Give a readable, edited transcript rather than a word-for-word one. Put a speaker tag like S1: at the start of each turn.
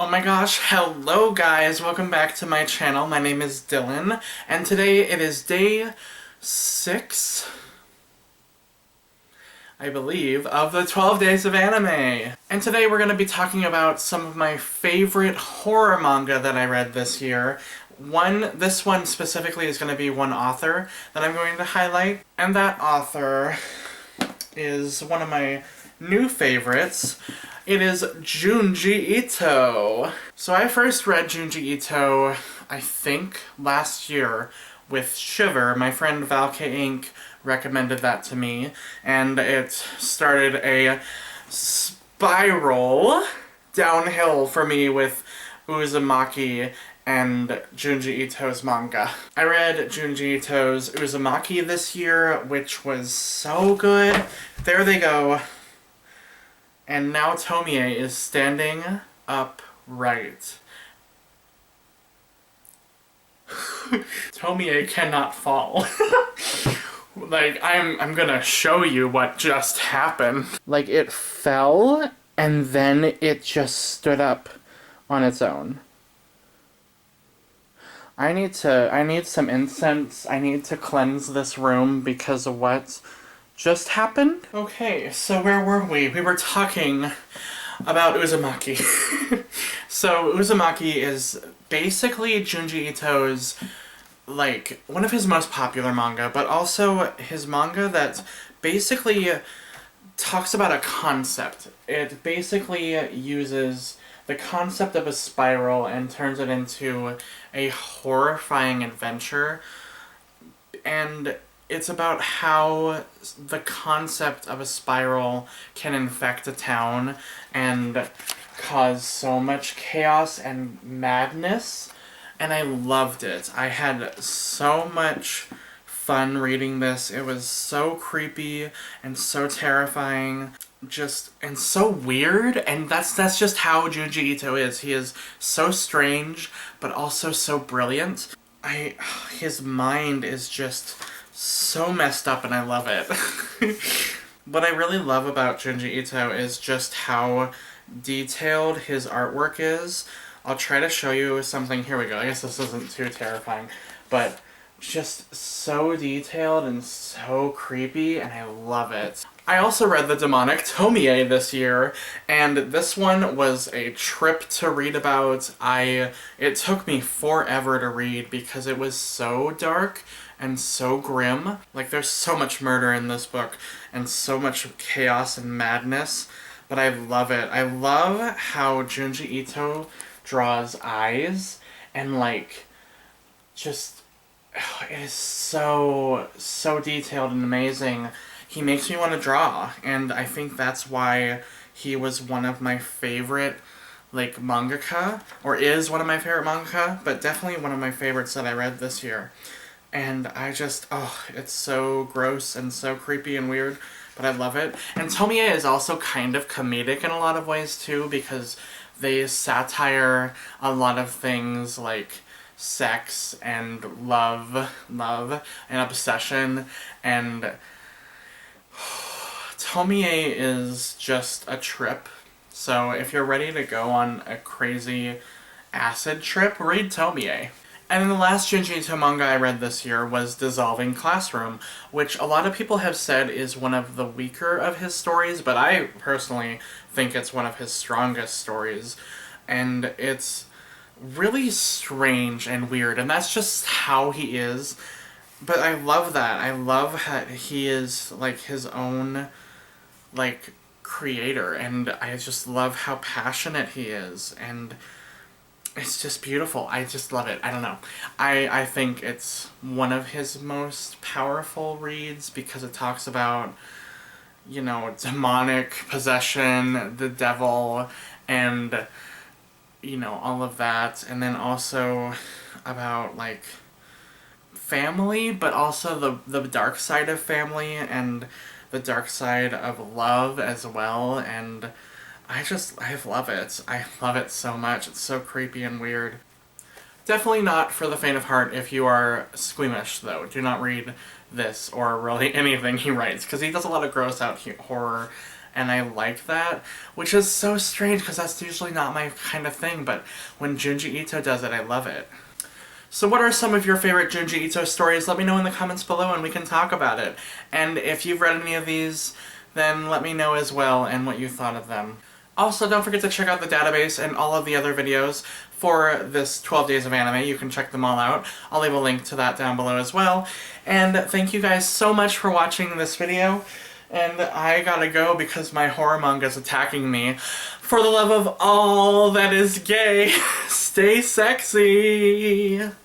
S1: Oh my gosh, hello guys, welcome back to my channel. My name is Dylan, and today it is day 6, I believe, of the 12 days of anime. And today we're going to be talking about some of my favorite horror manga that I read this year. This one specifically is going to be one author that I'm going to highlight, and that author is one of my new favorites. It is Junji Ito. So I first read Junji Ito, I think, last year with Shiver. My friend Valke Inc. recommended that to me, and it started a spiral downhill for me with Uzumaki and Junji Ito's manga. I read Junji Ito's Uzumaki this year, which was so good. There they go. And now Tomie is standing upright. Tomie cannot fall. Like, I'm gonna show you what just happened. Like, it fell, and then it just stood up on its own. I need some incense. I need to cleanse this room because of what just happened. Okay, so where were we? We were talking about Uzumaki. So Uzumaki is basically Junji Ito's, like, one of his most popular manga, but also his manga that basically talks about a concept. It basically uses the concept of a spiral and turns it into a horrifying adventure. And it's about how the concept of a spiral can infect a town and cause so much chaos and madness. And I loved it. I had so much fun reading this. It was so creepy and so terrifying. And so weird, and that's just how Junji Ito is. He is so strange, but also so brilliant. His mind is just so messed up, and I love it. What I really love about Junji Ito is just how detailed his artwork is. I'll try to show you something. Here we go. I guess this isn't too terrifying, but just so detailed and so creepy, and I love it. I also read the demonic Tomie this year, and this one was a trip to read about. It took me forever to read because it was so dark and so grim. Like, there's so much murder in this book and so much chaos and madness, but I love it. I love how Junji Ito draws eyes, and like, just, it is so detailed and amazing. He makes me want to draw, and I think that's why he was one of my favorite, like, mangaka, or is one of my favorite mangaka, but definitely one of my favorites that I read this year. And I just, it's so gross and so creepy and weird, but I love it. And Tomie is also kind of comedic in a lot of ways too, because they satire a lot of things like sex and love and obsession, and Tomie is just a trip. So if you're ready to go on a crazy acid trip, read Tomie. And then the last Junji Ito manga I read this year was Dissolving Classroom, which a lot of people have said is one of the weaker of his stories, but I personally think it's one of his strongest stories. And it's really strange and weird, and that's just how he is. But I love that. I love that he is, like, his own, like, creator, and I just love how passionate he is, and it's just beautiful. I just love it. I don't know. I think it's one of his most powerful reads because it talks about, you know, demonic possession, the devil, and, you know, all of that. And then also about, like, family, but also the dark side of family and the dark side of love as well. And I love it. I love it so much. It's so creepy and weird. Definitely not for the faint of heart if you are squeamish, though. Do not read this or really anything he writes, because he does a lot of gross out horror and I like that, which is so strange because that's usually not my kind of thing, but when Junji Ito does it, I love it. So what are some of your favorite Junji Ito stories? Let me know in the comments below and we can talk about it. And if you've read any of these, then let me know as well and what you thought of them. Also, don't forget to check out the database and all of the other videos for this 12 Days of Anime. You can check them all out. I'll leave a link to that down below as well. And thank you guys so much for watching this video. And I gotta go because my horror manga's attacking me. For the love of all that is gay, stay sexy!